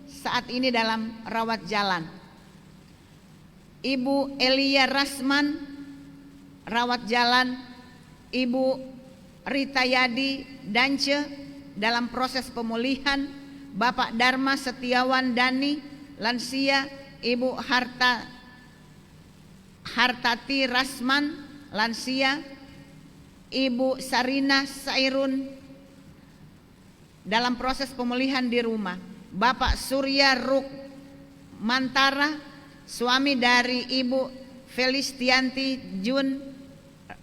Speaker 2: saat ini dalam rawat jalan. Ibu Elia Rasman, rawat jalan. Ibu Rita Yadi Dance dalam proses pemulihan. Bapak Dharma Setiawan Dani, lansia. Ibu Hartati Rasman, lansia. Ibu Sarina Sairun dalam proses pemulihan di rumah. Bapak Surya Ruk Mantara, suami dari Ibu Felistianti Jun,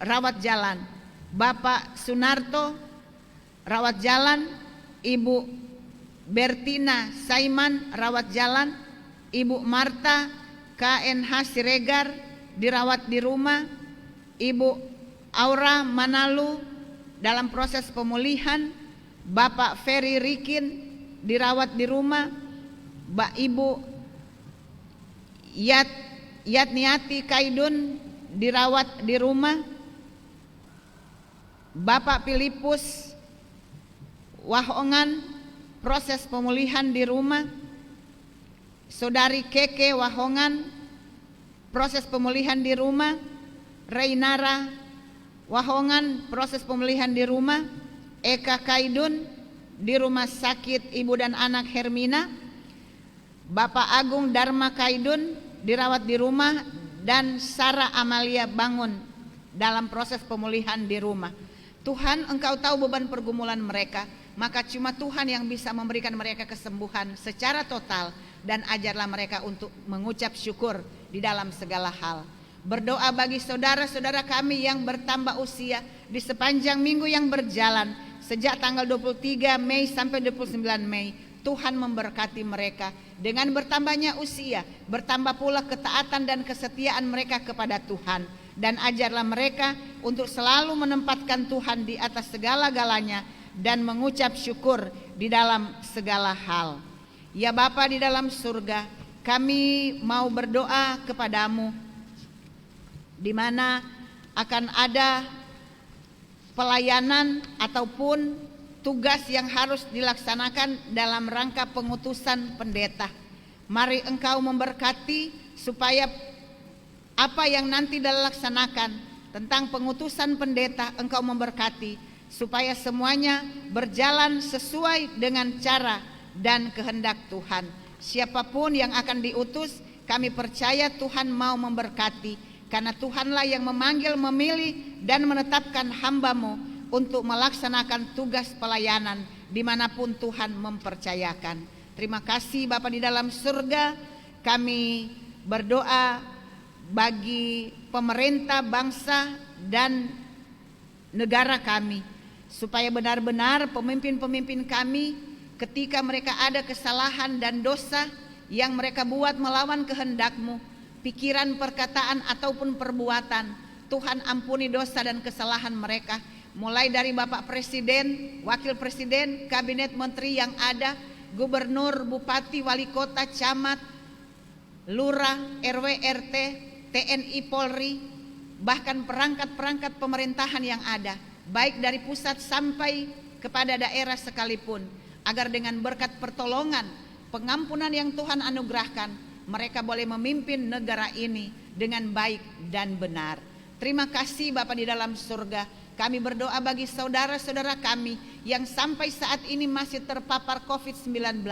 Speaker 2: rawat jalan. Bapak Sunarto, rawat jalan. Ibu Bertina Saiman, rawat jalan. Ibu Marta KNH Siregar, dirawat di rumah. Ibu Aura Manalu dalam proses pemulihan. Bapak Ferry Rikin, dirawat di rumah, Mbak Ibu Yatniati Kaidun dirawat di rumah, Bapak Filipus Wahongan proses pemulihan di rumah, Saudari Keke Wahongan proses pemulihan di rumah, Reinara Wahongan proses pemulihan di rumah, Eka Kaidun di rumah sakit Ibu dan Anak Hermina, Bapak Agung Dharma Kaidun dirawat di rumah, dan Sarah Amalia Bangun dalam proses pemulihan di rumah. Tuhan, Engkau tahu beban pergumulan mereka, maka cuma Tuhan yang bisa memberikan mereka kesembuhan secara total, dan ajarlah mereka untuk mengucap syukur di dalam segala hal. Berdoa bagi saudara-saudara kami yang bertambah usia di sepanjang minggu yang berjalan sejak tanggal 23 Mei sampai 29 Mei. Tuhan memberkati mereka dengan bertambahnya usia, bertambah pula ketaatan dan kesetiaan mereka kepada Tuhan, dan ajarlah mereka untuk selalu menempatkan Tuhan di atas segala-galanya dan mengucap syukur di dalam segala hal. Ya Bapa di dalam surga, kami mau berdoa kepadamu di mana akan ada pelayanan ataupun tugas yang harus dilaksanakan dalam rangka pengutusan pendeta. Mari Engkau memberkati supaya apa yang nanti dilaksanakan tentang pengutusan pendeta, Engkau memberkati supaya semuanya berjalan sesuai dengan cara dan kehendak Tuhan. Siapapun yang akan diutus, kami percaya Tuhan mau memberkati, karena Tuhanlah yang memanggil, memilih, dan menetapkan hamba-Mu untuk melaksanakan tugas pelayanan dimanapun Tuhan mempercayakan. Terima kasih Bapa di dalam surga. Kami berdoa bagi pemerintah, bangsa, dan negara kami, supaya benar-benar pemimpin-pemimpin kami ketika mereka ada kesalahan dan dosa yang mereka buat melawan kehendak-Mu, pikiran, perkataan, ataupun perbuatan, Tuhan ampuni dosa dan kesalahan mereka. Mulai dari Bapak Presiden, Wakil Presiden, Kabinet Menteri yang ada, Gubernur, Bupati, Wali Kota, Camat, Lurah, RW, RT, TNI, Polri, bahkan perangkat-perangkat pemerintahan yang ada, baik dari pusat sampai kepada daerah sekalipun, agar dengan berkat pertolongan, pengampunan yang Tuhan anugerahkan, mereka boleh memimpin negara ini dengan baik dan benar. Terima kasih Bapa di dalam surga. Kami berdoa bagi saudara-saudara kami yang sampai saat ini masih terpapar COVID-19,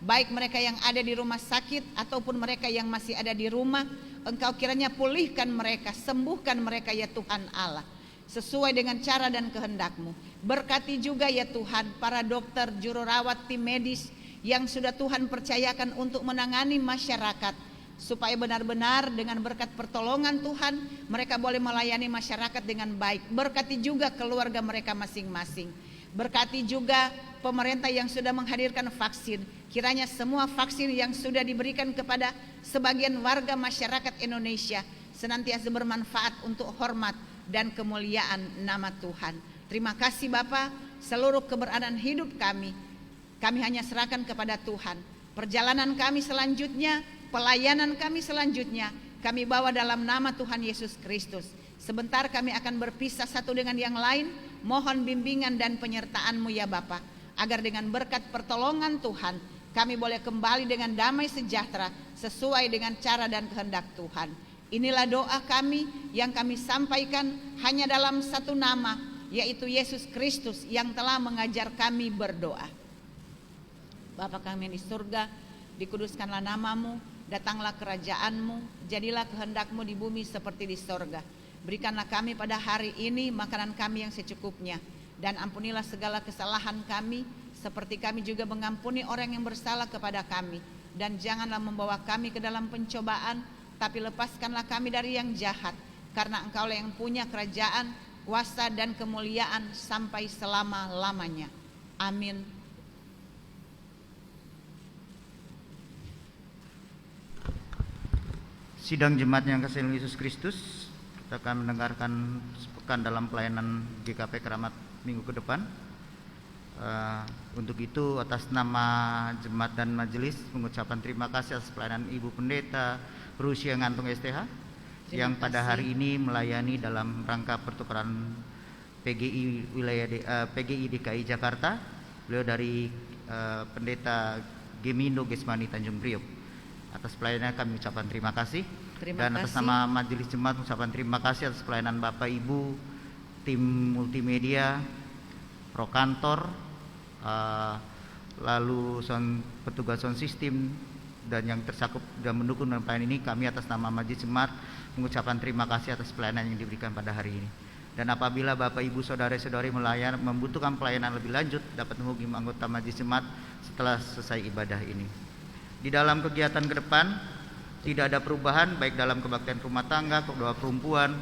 Speaker 2: baik mereka yang ada di rumah sakit ataupun mereka yang masih ada di rumah. Engkau kiranya pulihkan mereka, sembuhkan mereka ya Tuhan Allah, sesuai dengan cara dan kehendak-Mu. Berkati juga ya Tuhan para dokter, juru rawat, tim medis yang sudah Tuhan percayakan untuk menangani masyarakat, supaya benar-benar dengan berkat pertolongan Tuhan mereka boleh melayani masyarakat dengan baik. Berkati juga keluarga mereka masing-masing. Berkati juga pemerintah yang sudah menghadirkan vaksin. Kiranya semua vaksin yang sudah diberikan kepada sebagian warga masyarakat Indonesia senantiasa bermanfaat untuk hormat dan kemuliaan nama Tuhan. Terima kasih Bapa, seluruh keberadaan hidup kami hanya serahkan kepada Tuhan. Perjalanan kami selanjutnya, pelayanan kami selanjutnya, kami bawa dalam nama Tuhan Yesus Kristus. Sebentar kami akan berpisah satu dengan yang lain. Mohon bimbingan dan penyertaan-Mu ya Bapa, agar dengan berkat pertolongan Tuhan kami boleh kembali dengan damai sejahtera sesuai dengan cara dan kehendak Tuhan. Inilah doa kami yang kami sampaikan hanya dalam satu nama, yaitu Yesus Kristus yang telah mengajar kami berdoa. Bapa kami yang di surga, dikuduskanlah nama-Mu, datanglah kerajaan-Mu, jadilah kehendak-Mu di bumi seperti di sorga. Berikanlah kami pada hari ini makanan kami yang secukupnya, dan ampunilah segala kesalahan kami, seperti kami juga mengampuni orang yang bersalah kepada kami. Dan janganlah membawa kami ke dalam pencobaan, tapi lepaskanlah kami dari yang jahat, karena Engkaulah yang punya kerajaan, kuasa, dan kemuliaan sampai selama-lamanya. Amin.
Speaker 5: Sidang jemaat yang kasih Yesus Kristus, kita akan mendengarkan sepekan dalam pelayanan GKP Keramat minggu ke depan. Untuk itu atas nama jemaat dan majelis mengucapkan terima kasih atas pelayanan Ibu Pendeta Rusia Ngantung STH yang pada hari ini melayani dalam rangka pertukaran PGI PGI DKI Jakarta. Beliau dari Pendeta Gemindo Gesmani Tanjung Priok. Atas pelayanannya kami ucapkan terima kasih. Dan atas nama majelis jemaat mengucapkan terima kasih atas pelayanan Bapak Ibu, tim multimedia, prokantor, lalu petugas sound system dan yang tercakup dan mendukung dalam pelayanan ini. Kami atas nama majelis jemaat mengucapkan terima kasih atas pelayanan yang diberikan pada hari ini. Dan apabila Bapak Ibu saudara-saudari membutuhkan pelayanan lebih lanjut, dapat menghubungi anggota majelis jemaat setelah selesai ibadah ini. Di dalam kegiatan ke depan tidak ada perubahan baik dalam kebaktian rumah tangga, doa perempuan,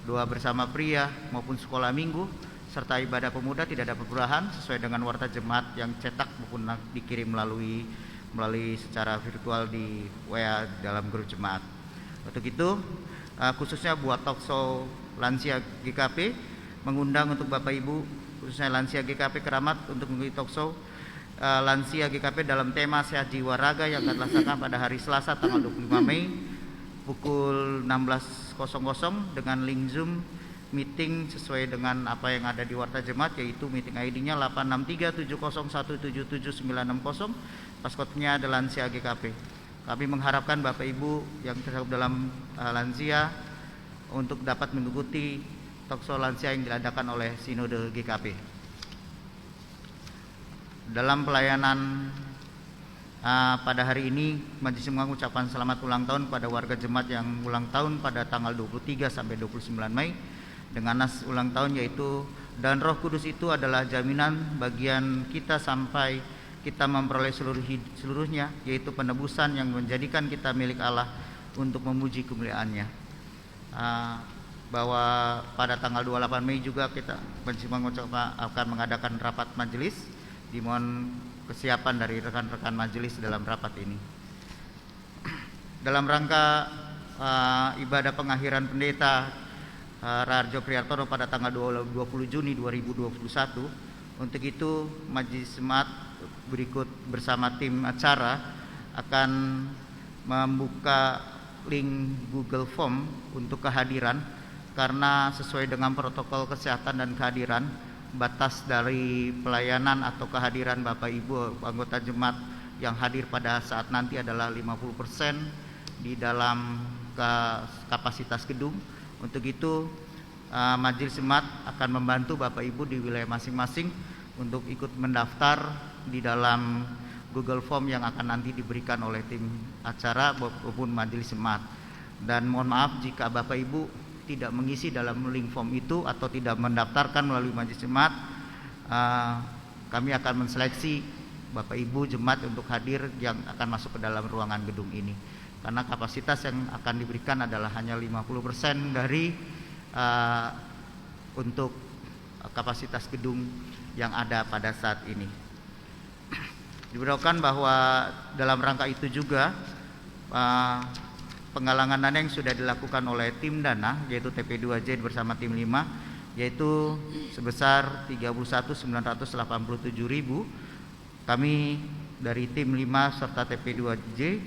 Speaker 5: doa bersama pria maupun sekolah minggu serta ibadah pemuda tidak ada perubahan sesuai dengan warta jemaat yang cetak maupun dikirim melalui secara virtual di WA dalam grup jemaat. Untuk itu khususnya buat talkshow lansia GKP mengundang untuk Bapak Ibu khususnya lansia GKP Keramat untuk mengikuti talkshow lansia GKP dalam tema sehat jiwa raga yang akan dilaksanakan pada hari Selasa tanggal 25 Mei pukul 16.00 dengan link Zoom meeting sesuai dengan apa yang ada di warta jemaat, yaitu meeting ID-nya 86370177960, passcode-nya adalah lansia GKP. Kami mengharapkan Bapak Ibu yang tergabung dalam lansia untuk dapat mengikuti talkshow lansia yang diadakan oleh Sinode GKP. Dalam pelayanan pada hari ini, majelis mengucapkan selamat ulang tahun pada warga jemaat yang ulang tahun pada tanggal 23 sampai 29 Mei dengan nas ulang tahun yaitu, dan Roh Kudus itu adalah jaminan bagian kita sampai kita memperoleh seluruhnya, yaitu penebusan yang menjadikan kita milik Allah untuk memuji kemuliaannya. Bahwa pada tanggal 28 Mei juga kita akan mengadakan rapat majelis. Dimohon kesiapan dari rekan-rekan majelis dalam rapat ini. Dalam rangka ibadah pengakhiran pendeta Rarjo Prihartono pada tanggal 20 Juni 2021, untuk itu majelis jemaat berikut bersama tim acara akan membuka link Google Form untuk kehadiran, karena sesuai dengan protokol kesehatan dan kehadiran, batas dari pelayanan atau kehadiran Bapak Ibu anggota jemaat yang hadir pada saat nanti adalah 50% di dalam kapasitas gedung. Untuk itu majelis jemaat akan membantu Bapak Ibu di wilayah masing-masing untuk ikut mendaftar di dalam Google Form yang akan nanti diberikan oleh tim acara maupun majelis jemaat. Dan mohon maaf jika Bapak Ibu tidak mengisi dalam link form itu atau tidak mendaftarkan melalui majelis jemaat, kami akan menseleksi Bapak Ibu jemaat untuk hadir yang akan masuk ke dalam ruangan gedung ini, karena kapasitas yang akan diberikan adalah hanya 50% dari untuk kapasitas gedung yang ada pada saat ini. Diberitahukan bahwa dalam rangka itu juga penggalangan dana yang sudah dilakukan oleh tim dana, yaitu TP2J bersama tim 5, yaitu sebesar 31.987.000. Kami dari tim 5 serta TP2J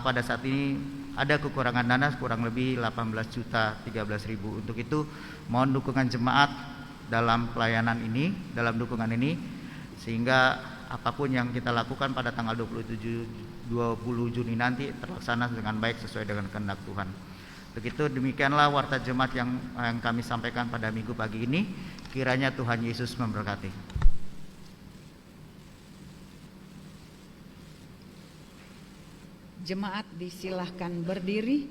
Speaker 5: pada saat ini ada kekurangan dana kurang lebih 18.013.000. Untuk itu mohon dukungan jemaat dalam pelayanan ini, dalam dukungan ini, sehingga apapun yang kita lakukan pada tanggal 20 Juni nanti terlaksana dengan baik sesuai dengan kehendak Tuhan. Begitu, demikianlah warta jemaat yang kami sampaikan pada minggu pagi ini. Kiranya Tuhan Yesus memberkati.
Speaker 2: Jemaat disilahkan berdiri.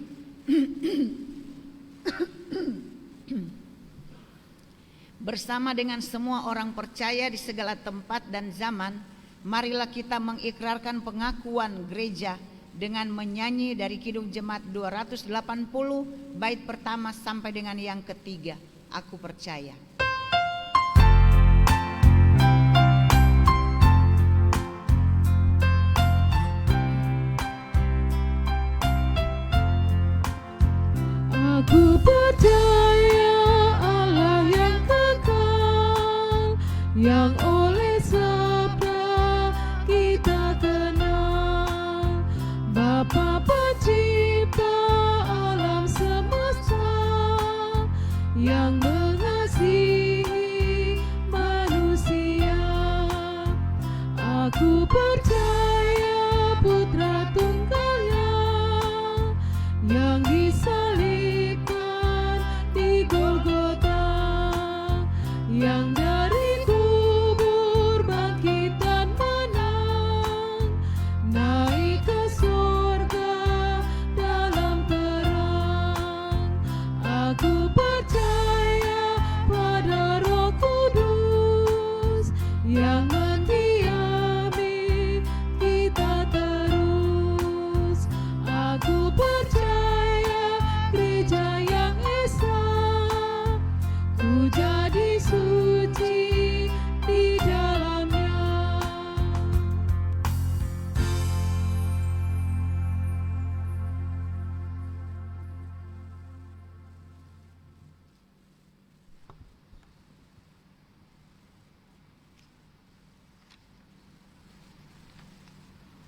Speaker 2: Bersama dengan semua orang percaya di segala tempat dan zaman, marilah kita mengikrarkan pengakuan gereja dengan menyanyi dari Kidung Jemaat 280 bait pertama sampai dengan yang ketiga. Aku percaya.
Speaker 4: Aku percaya Allah yang kekal, yang oleh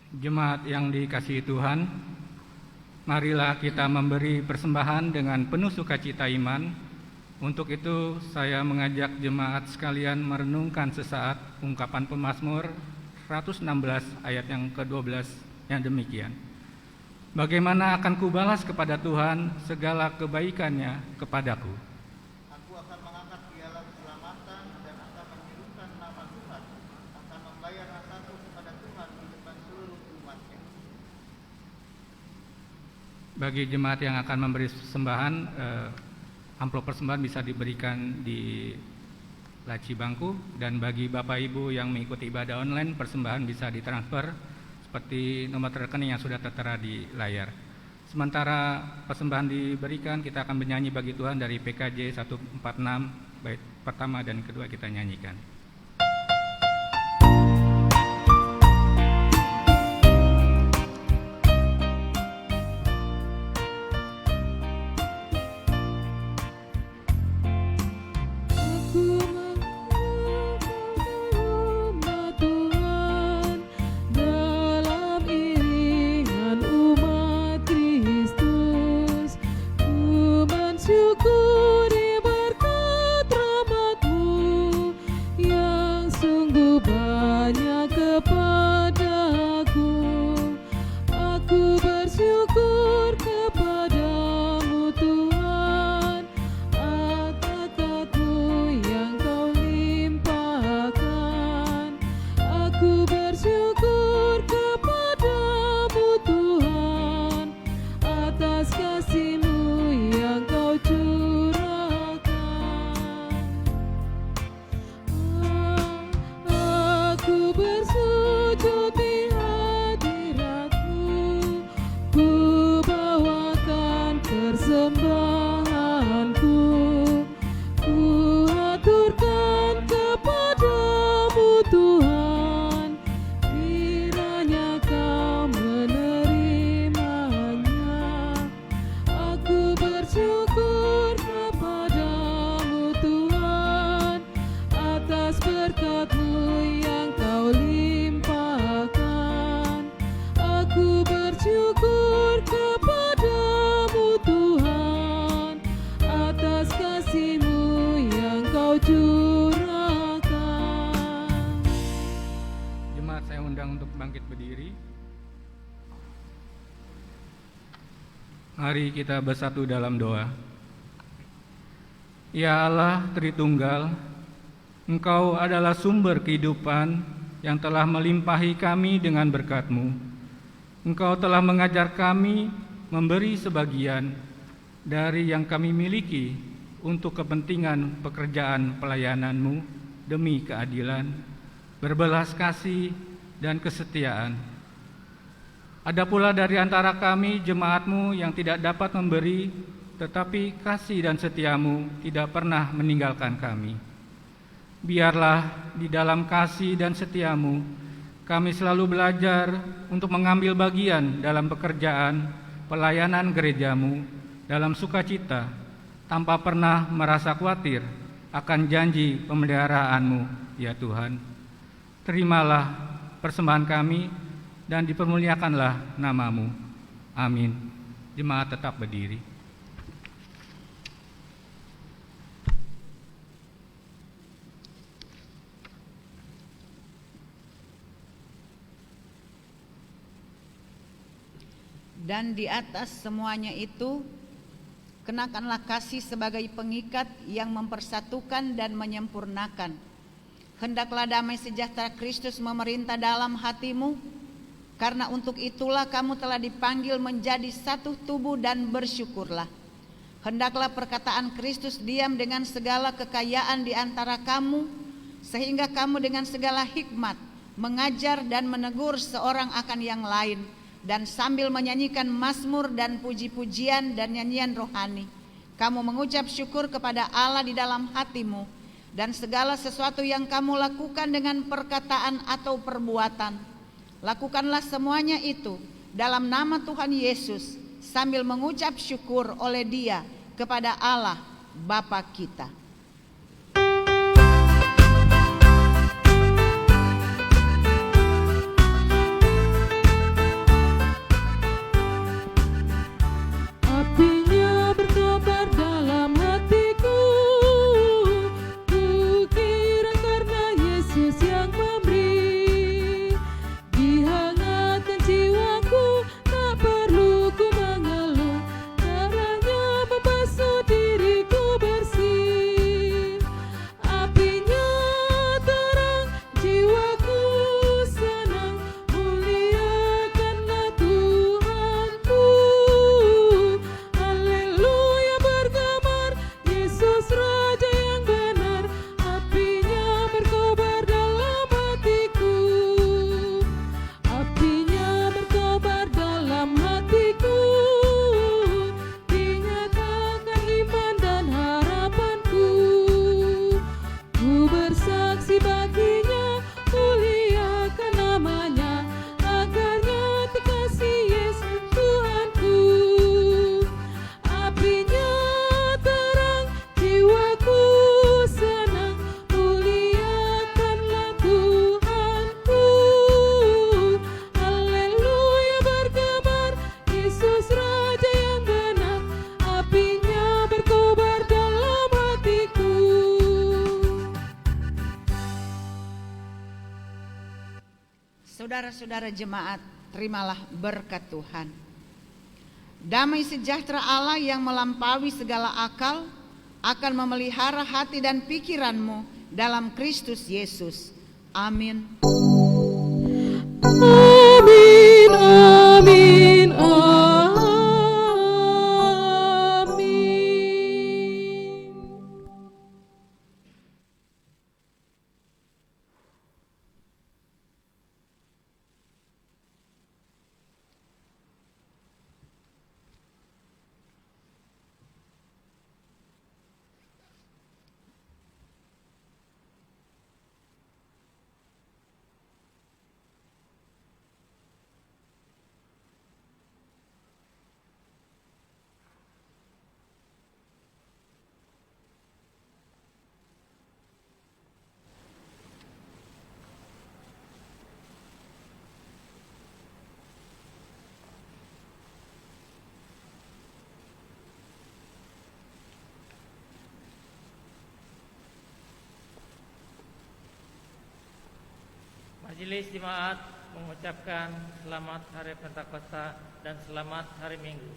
Speaker 6: Jemaat yang dikasihi Tuhan, marilah kita memberi persembahan dengan penuh sukacita iman. Untuk itu saya mengajak jemaat sekalian merenungkan sesaat ungkapan pemazmur 116 ayat yang ke-12 yang demikian. Bagaimana akan kubalas kepada Tuhan segala kebaikannya kepadaku?
Speaker 5: Aku akan mengangkat piala keselamatan dan akan menyerukan nama Tuhan, akan membayar rasaku kepada Tuhan di depan seluruh umatnya.
Speaker 6: Bagi jemaat yang akan memberi persembahan, amplop persembahan bisa diberikan di laci bangku, dan bagi Bapak Ibu yang mengikuti ibadah online, persembahan bisa ditransfer seperti nomor rekening yang sudah tertera di layar. Sementara persembahan diberikan, kita akan bernyanyi bagi Tuhan dari PKJ 146, bait pertama dan kedua kita nyanyikan. Mari kita bersatu dalam doa. Ya Allah Tritunggal, Engkau adalah sumber kehidupan yang telah melimpahi kami dengan berkat-Mu. Engkau telah mengajar kami memberi sebagian dari yang kami miliki untuk kepentingan pekerjaan pelayanan-Mu demi keadilan, berbelas kasih, dan kesetiaan. Ada pula dari antara kami jemaat-Mu yang tidak dapat memberi, tetapi kasih dan setia-Mu tidak pernah meninggalkan kami. Biarlah di dalam kasih dan setia-Mu, kami selalu belajar untuk mengambil bagian dalam pekerjaan pelayanan gereja-Mu dalam sukacita, tanpa pernah merasa khawatir akan janji pemeliharaan-Mu, ya Tuhan. Terimalah persembahan kami dan dipermuliakanlah nama-Mu. Amin. Jemaat tetap berdiri.
Speaker 2: Dan di atas semuanya itu, kenakanlah kasih sebagai pengikat yang mempersatukan dan menyempurnakan. Hendaklah damai sejahtera Kristus memerintah dalam hatimu, karena untuk itulah kamu telah dipanggil menjadi satu tubuh, dan bersyukurlah. Hendaklah perkataan Kristus diam dengan segala kekayaan di antara kamu, sehingga kamu dengan segala hikmat mengajar dan menegur seorang akan yang lain, dan sambil menyanyikan mazmur dan puji-pujian dan nyanyian rohani, kamu mengucap syukur kepada Allah di dalam hatimu. Dan segala sesuatu yang kamu lakukan dengan perkataan atau perbuatan, lakukanlah semuanya itu dalam nama Tuhan Yesus, sambil mengucap syukur oleh Dia kepada Allah Bapa kita. Saudara-saudara jemaat, terimalah berkat Tuhan. Damai sejahtera Allah yang melampaui segala akal akan memelihara hati dan pikiranmu dalam Kristus Yesus. Amin.
Speaker 7: Amin, amin, amin.
Speaker 8: Majelis Jemaat mengucapkan selamat Hari Pentakosta dan selamat Hari Minggu.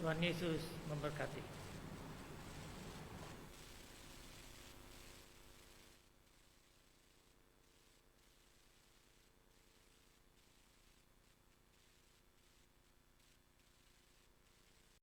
Speaker 8: Tuhan Yesus memberkati.